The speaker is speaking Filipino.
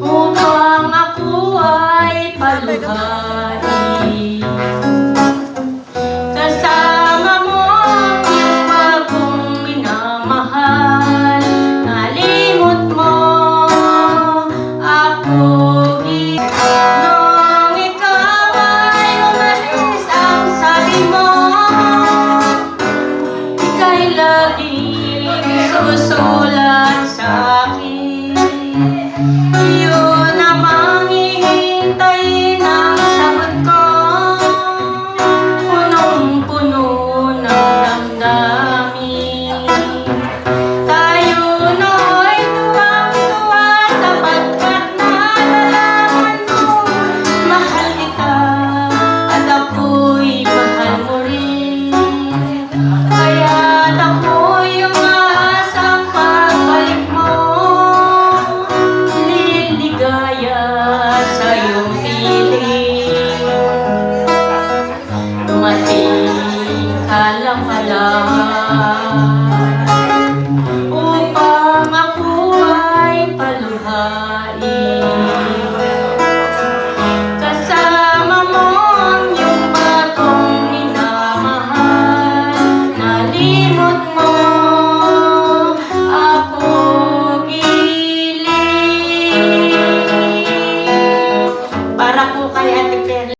upang ako ay paluhain. Kasama mo yung bagong minamahal, nalimot mo ako. Nung ikaw ay umalis, ang sabi mo, ika'y laging susulat sa'kin. Yun namang hihintayin ang sagot ko, punong-puno ng damdamin. Tayo no'y tuwang-tuwa sapagkat nalalaman mo, mahal kita at ako'y mahal mo rin. Kaya't ako'y umaasang pagbalik mo, liligaya sa iyong piling. Dumating ka lang pala upang ako ay paluhain.